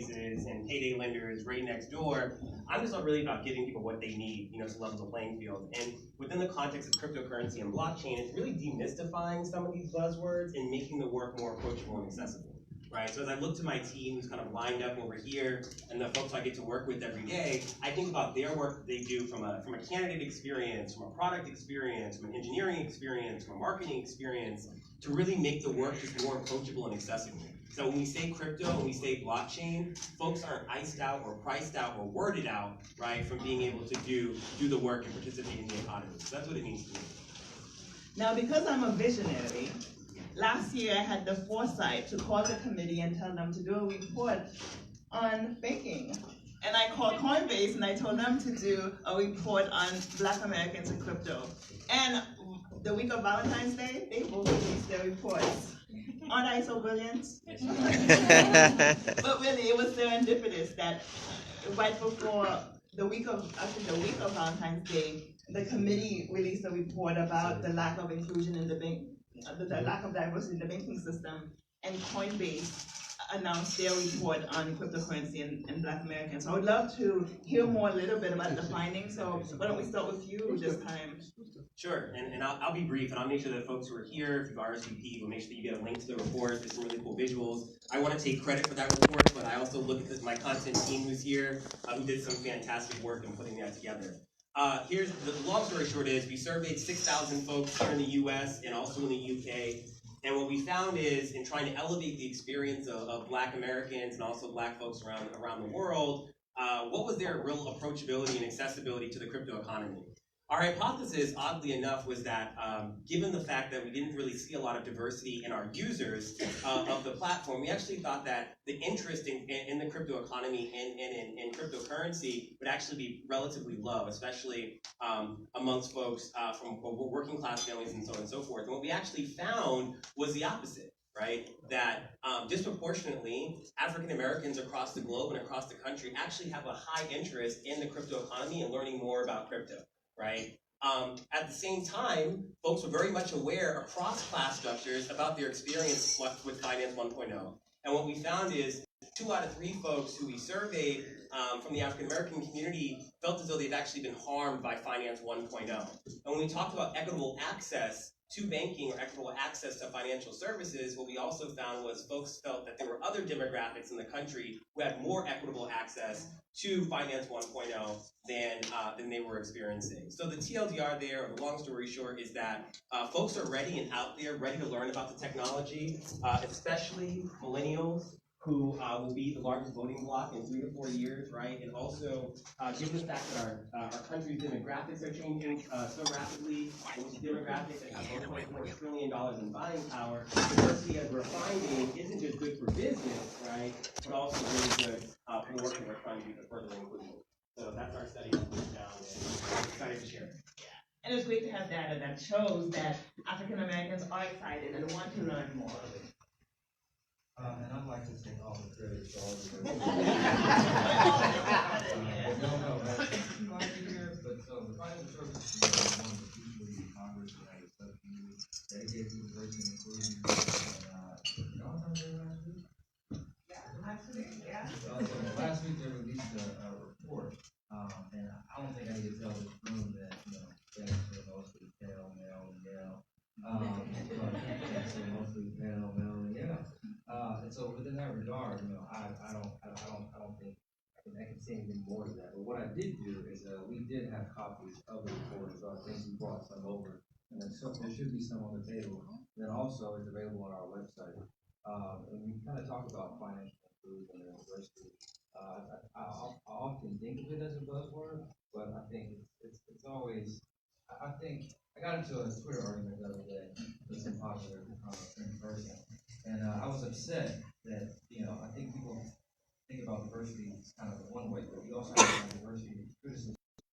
marketplaces and payday lenders right next door. I'm just not really about giving people what they need, to level the playing field. And within the context of cryptocurrency and blockchain, it's really demystifying some of these buzzwords and making the work more approachable and accessible. Right, so as I look to my team who's kind of lined up over here and the folks I get to work with every day, I think about their work that they do from a candidate experience, from a product experience, from an engineering experience, from a marketing experience, to really make the work just more approachable and accessible. So when we say crypto, when we say blockchain, folks aren't iced out or priced out or worded out, right, from being able to do the work and participate in the economy. So that's what it means to me. Now, because I'm a visionary, last year I had the foresight to call the committee and tell them to do a report on banking. And I called Coinbase and I told them to do a report on Black Americans in crypto. And the week of Valentine's Day, they both released their reports. Aren't I so brilliant? But really, it was serendipitous that right before the week of Valentine's Day, the committee released a report about the lack of inclusion in the bank, the lack of diversity in the banking system, and Coinbase announced their report on cryptocurrency and Black Americans. So I would love to hear more a little bit about the findings. So why don't we start with you this time? Sure, and I'll be brief, and I'll make sure that folks who are here, if you've RSVP, we'll make sure that you get a link to the report. There's some really cool visuals. I want to take credit for that report, but I also look at my content team who's here, who did some fantastic work in putting that together. Here's the long story short is we surveyed 6,000 folks here in the US and also in the UK. And what we found is in trying to elevate the experience of Black Americans and also Black folks around the world, what was their real approachability and accessibility to the crypto economy? Our hypothesis, oddly enough, was that given the fact that we didn't really see a lot of diversity in our users of the platform, we actually thought that the interest in the crypto economy and in cryptocurrency would actually be relatively low, especially amongst folks from working class families and so on and so forth. And what we actually found was the opposite. Right, that disproportionately African Americans across the globe and across the country actually have a high interest in the crypto economy and learning more about crypto. Right? At the same time, folks were very much aware across class structures about their experience with Finance 1.0. And what we found is 2 out of 3 folks who we surveyed from the African American community felt as though they've actually been harmed by Finance 1.0. And when we talked about equitable access to banking or equitable access to financial services, what we also found was folks felt that there were other demographics in the country who had more equitable access to Finance 1.0 than they were experiencing. So the TLDR there, or the long story short, is that folks are ready and out there, ready to learn about the technology, especially millennials, who will be the largest voting bloc in 3 to 4 years, right? And also, given the fact that our country's demographics are changing so rapidly, and with demographics that have $1.4 trillion in buying power, diversity, as we're finding, isn't just good for business, right? But also really good for the work that we're trying to do to further inclusion. So that's our study down, and I'm excited to share. And it's great to have data that shows that African Americans are excited and want to learn more. And I'd like to take all the credit for all the no, glad to hear. But so the financial services is one of the people in Congress that had a subcommittee dedicated to diversity and inclusion. And y'all heard that last week? Yeah. So last week they released a report, and I don't think I need to tell this room that they're mostly pale, male, and yell. Mostly pale, male, and yell. And so within that regard, I don't think I can say anything more than that. But what I did do is we did have copies of the report, so I think we brought some over, and then there should be some on the table. And then also it's available on our website. And we kind of talk about financial inclusion and diversity. I often think of it as a buzzword, but I think it's always. I think I got into a Twitter argument the other day with some popular person, and I was upset that I think people think about diversity kind of one way, but we also have to